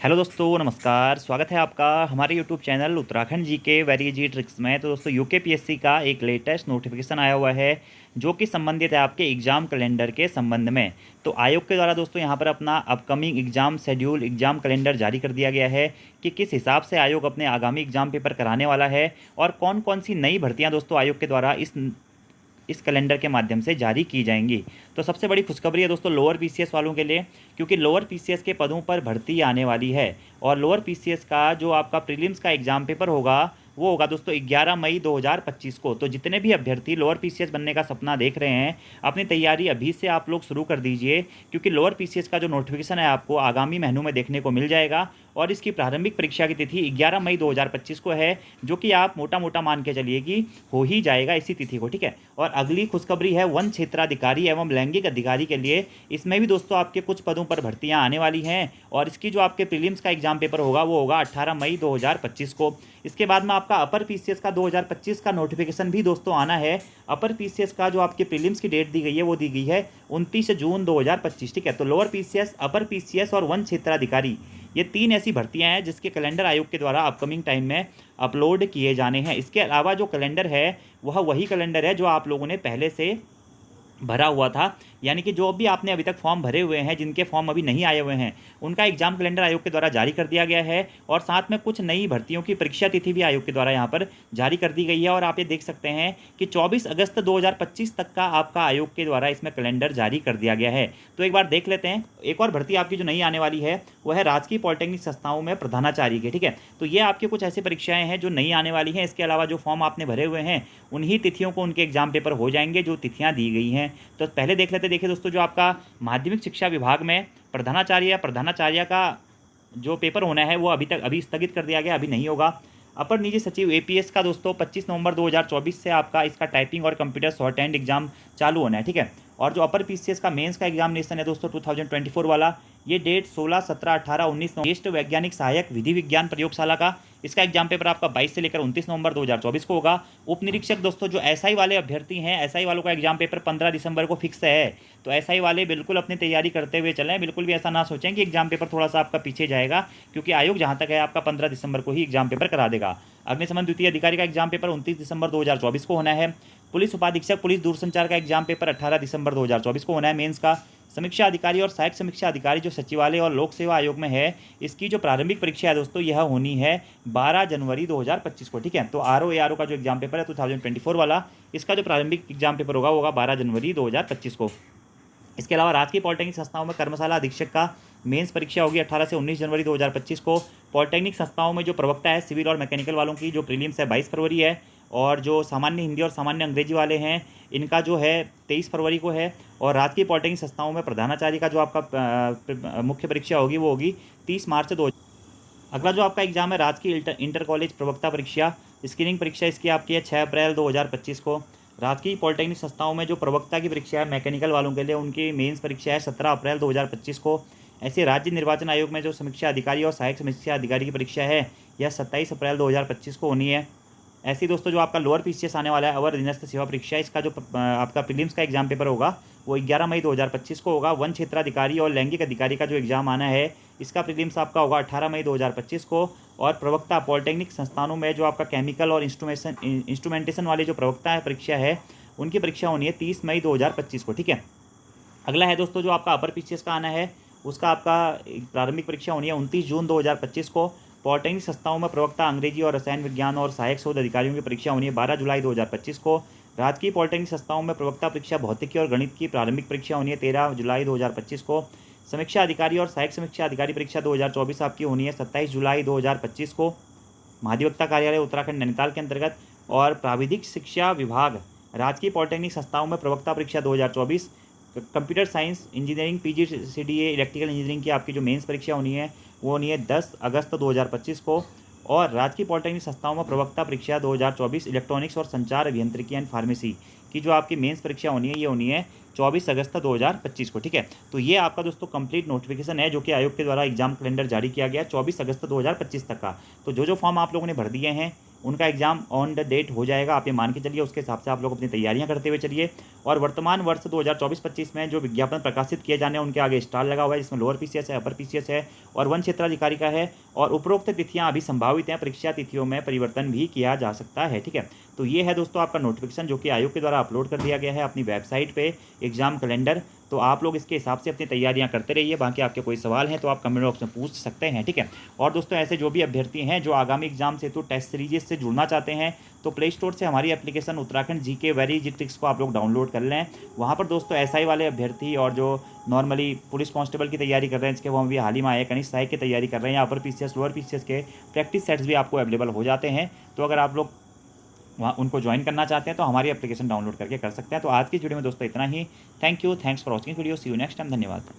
Hello दोस्तों, नमस्कार। स्वागत है आपका हमारे यूट्यूब चैनल उत्तराखंड जी के वेरी जी ट्रिक्स में। तो दोस्तों, यूकेपीएससी का एक लेटेस्ट नोटिफिकेशन आया हुआ है जो कि संबंधित है आपके एग्ज़ाम कैलेंडर के संबंध में। तो आयोग के द्वारा दोस्तों यहाँ पर अपना upcoming exam schedule, exam calendar जारी कर दिया गया है कि किस हिसाब से आयोग अपने आगामी एग्ज़ाम पेपर कराने वाला है और कौन कौन सी नई भर्तियाँ दोस्तों आयोग के द्वारा इस कैलेंडर के माध्यम से जारी की जाएंगी। तो सबसे बड़ी खुशखबरी है दोस्तों लोअर पीसीएस वालों के लिए, क्योंकि लोअर पीसीएस के पदों पर भर्ती आने वाली है। और लोअर पीसीएस का जो आपका प्रीलिम्स का एग्ज़ाम पेपर होगा वो होगा दोस्तों 11 मई 2025 को। तो जितने भी अभ्यर्थी लोअर पीसीएस बनने का सपना देख रहे हैं, अपनी तैयारी अभी से आप लोग शुरू कर दीजिए, क्योंकि लोअर पीसीएस का जो नोटिफिकेशन है आपको आगामी महीनों में देखने को मिल जाएगा। और इसकी प्रारंभिक परीक्षा की तिथि 11 मई 2025 को है, जो कि आप मोटा मोटा मान के चलिए कि हो ही जाएगा इसी तिथि को, ठीक है। और अगली खुशखबरी है वन क्षेत्राधिकारी एवं लैंगिक अधिकारी के लिए। इसमें भी दोस्तों आपके कुछ पदों पर भर्तियां आने वाली हैं और इसकी जो आपके प्रीलिम्स का एग्जाम पेपर होगा वो होगा 18 मई 2025 को। इसके बाद में आपका अपर पीसीएस का 2025 का नोटिफिकेशन भी दोस्तों आना है। अपर पीसीएस का जो आपके प्रीलिम्स की डेट दी गई है वो दी गई है 29 जून 2025, ठीक है। तो लोअर पीसीएस, अपर पीसीएस और वन क्षेत्राधिकारी, ये तीन ऐसी भर्तियां हैं जिसके कैलेंडर आयोग के द्वारा अपकमिंग टाइम में अपलोड किए जाने हैं। इसके अलावा जो कैलेंडर है वह वही कैलेंडर है जो आप लोगों ने पहले से भरा हुआ था, यानी कि जो भी आपने अभी तक फॉर्म भरे हुए हैं, जिनके फॉर्म अभी नहीं आए हुए हैं, उनका एग्जाम कैलेंडर आयोग के द्वारा जारी कर दिया गया है। और साथ में कुछ नई भर्तियों की परीक्षा तिथि भी आयोग के द्वारा यहाँ पर जारी कर दी गई है। और आप ये देख सकते हैं कि 24 अगस्त 2025 तक का आपका आयोग के द्वारा इसमें कैलेंडर जारी कर दिया गया है। तो एक बार देख लेते हैं। एक और भर्ती आपकी जो नई आने वाली है वह है राजकीय पॉलिटेक्निक संस्थाओं में प्रधानाचार्य की, ठीक है। तो ये आपके कुछ ऐसी परीक्षाएं हैं जो नई आने वाली हैं। इसके अलावा जो फॉर्म आपने भरे हुए हैं उन्हीं तिथियों को उनके एग्जाम पेपर हो जाएंगे जो तिथियां दी गई हैं। तो पहले देख लेते, देखिए दोस्तों, जो आपका माध्यमिक शिक्षा विभाग में प्रधानाचार्य का जो पेपर होना है वो अभी स्थगित कर दिया गया, अभी नहीं होगा। अपर निजी सचिव एपीएस का दोस्तों 25 नवंबर 2024 से आपका इसका टाइपिंग और कंप्यूटर शॉर्ट हैंड एग्जाम चालू होना है, ठीक है। और जो अपर पीसीएस का मेंस का एग्जामिनेशन है दोस्तों 2024 वाला, ये डेट 16, 17, 18, 19 ज्येष्ठ वैज्ञानिक सहायक विधि विज्ञान प्रयोगशाला का, इसका एग्जाम पेपर आपका 22 से लेकर 29 नवंबर 2024 को होगा। उप निरीक्षक दोस्तों जो एसआई वाले अभ्यर्थी हैं, एसआई वालों का एग्जाम पेपर 15 दिसंबर को फिक्स है। तो एसआई वाले बिल्कुल अपनी तैयारी करते हुए चलें, बिल्कुल भी ऐसा ना सोचें कि एग्जाम पेपर थोड़ा सा आपका पीछे जाएगा, क्योंकि आयोग जहाँ तक है आपका 15 दिसंबर को ही एग्जाम पेपर करा देगा। अग्निशमन द्वितीय अधिकारी का एग्जाम पेपर 29 दिसंबर 2024 को होना है। पुलिस उपाधीक्षक पुलिस दूरसंचार का एग्जाम पेपर 18 दिसंबर 2024 को होना है मेंस का। समीक्षा अधिकारी और सहायक समीक्षा अधिकारी जो सचिवालय और लोक सेवा आयोग में है, इसकी जो प्रारंभिक परीक्षा है दोस्तों यह होनी है 12 जनवरी 2025 को, ठीक है। तो आरओ का जो एग्जाम पेपर है 2024 वाला, इसका जो प्रारंभिक एग्जाम पेपर होगा 12 जनवरी 2025 को। इसके अलावा राजकीय पॉलिटेक्निक संस्थाओं में कर्मशाला अधीक्षक का मेंस परीक्षा होगी 18 से 19 जनवरी 2025 को। पॉलिटेक्निक संस्थाओं में जो प्रवक्ता है सिविल और मैकेनिकल वालों की जो प्रीलिम्स है 22 फरवरी है। और जो सामान्य हिंदी और सामान्य अंग्रेजी वाले हैं इनका जो है 23 फरवरी को है। और राजकीय पॉलिटेक्निक संस्थाओं में प्रधानाचार्य का जो आपका मुख्य परीक्षा होगी वो होगी 30 मार्च 2। अगला जो आपका एग्जाम है राजकीय इंटर कॉलेज प्रवक्ता परीक्षा, स्क्रीनिंग परीक्षा इसकी आपकी है 6 अप्रैल 2025 को। राजकीय पॉलिटेक्निक संस्थाओं में जो प्रवक्ता की परीक्षा है मैकेनिकल वालों के लिए, उनकी मेंस परीक्षा है 17 अप्रैल 2025 को। ऐसे राज्य निर्वाचन आयोग में जो समीक्षा अधिकारी और सहायक समीक्षा अधिकारी की परीक्षा है यह 27 अप्रैल 2025 को होनी है। ऐसे ही दोस्तों जो आपका लोअर पीसीएस आने वाला है अवर अधीनस्थ सेवा परीक्षा, इसका जो आपका प्रीलिम्स का एग्जाम पेपर होगा वो 11 मई 2025 को होगा। वन क्षेत्राधिकारी और लैंगिक अधिकारी का जो एग्जाम आना है इसका प्रीलिम्स आपका होगा 18 मई 2025 को। और प्रवक्ता पॉलिटेक्निक संस्थानों में जो आपका केमिकल और इंस्ट्रूमेंटेशन वाले जो प्रवक्ता है परीक्षा है उनकी परीक्षा होनी है 30 मई 2025 को, ठीक है। अगला है दोस्तों जो आपका अपर पीसीएस का आना है उसका आपका प्रारंभिक परीक्षा होनी है 29 जून 2025 को। पॉलिटेक्निक संस्थाओं में प्रवक्ता अंग्रेजी और रसायन विज्ञान और सहायक शोध अधिकारियों की परीक्षा होनी है 12 जुलाई 2025 को। राजकीय पॉलिटेक्निक संस्थाओं में प्रवक्ता परीक्षा भौतिकी और गणित की प्रारंभिक परीक्षा होनी है 13 जुलाई 2025 को। समीक्षा अधिकारी और सहायक समीक्षा अधिकारी परीक्षा 2024 आपकी होनी है 27 जुलाई 2025 को। महाधिवक्ता कार्यालय उत्तराखंड नैनीताल के अंतर्गत और प्राविधिक शिक्षा विभाग राजकीय पॉलिटेक्निक संस्थाओं में प्रवक्ता परीक्षा 2024। Computer science engineering PGCDA electrical engineering की आपकी जो मेंस परीक्षा होनी है वो होनी है 10 अगस्त 2025 को। और राजकीय पॉलिटेक्निक संस्थाओं में प्रवक्ता परीक्षा 2024 इलेक्ट्रॉनिक्स और संचार अभियंत्रिकी एंड फार्मेसी की जो आपकी मेंस परीक्षा होनी है ये होनी है 24 अगस्त 2025 को, ठीक है। तो ये आपका दोस्तों कंप्लीट नोटिफिकेशन है जो कि आयोग के द्वारा एग्जाम कैलेंडर जारी किया गया 24 अगस्त 2025 तक का। तो जो फॉर्म आप लोगों ने भर दिए हैं उनका एग्जाम ऑन द डेट हो जाएगा, आप ये मान के चलिए। उसके हिसाब से आप लोग अपनी तैयारियां करते हुए चलिए। और वर्तमान वर्ष 2024-25 में जो विज्ञापन प्रकाशित किए जाने हैं उनके आगे स्टार लगा हुआ है, जिसमें लोअर पीसीएस है, अपर पीसीएस है और वन क्षेत्राधिकारी का है। और उपरोक्त तिथियां अभी संभावित हैं, परीक्षा तिथियों में परिवर्तन भी किया जा सकता है, ठीक है। तो ये है दोस्तों आपका नोटिफिकेशन जो कि आयोग के द्वारा अपलोड कर दिया गया है अपनी वेबसाइट पे, एग्जाम कैलेंडर। तो आप लोग इसके हिसाब से अपनी तैयारियां करते रहिए। बाकी आपके कोई सवाल हैं तो आप कमेंट बॉक्स में पूछ सकते हैं, ठीक है। और दोस्तों ऐसे जो भी अभ्यर्थी हैं जो आगामी एग्जाम से तो टेस्ट सीरीज से जुड़ना चाहते हैं तो प्ले स्टोर से हमारी application Uttarakhand GK very easy tricks को आप लोग डाउनलोड कर लें। वहाँ पर दोस्तों एसआई वाले अभ्यर्थी और जो नॉर्मली पुलिस कांस्टेबल की तैयारी कर रहे हैं, इसके वो भी हाल ही में आए, कनिष्ठ सहायक की तैयारी कर रहे हैं, या अपर पीसीएस लोअर पीसीएस के प्रैक्टिस सेट्स भी आपको अवेलेबल हो जाते हैं। तो अगर आप लोग वहाँ उनको ज्वाइन करना चाहते हैं तो हमारी एप्लीकेशन डाउनलोड करके कर सकते हैं। तो आज की वीडियो में दोस्तों इतना ही। Thank you, thanks for watching video, see you next time, धन्यवाद।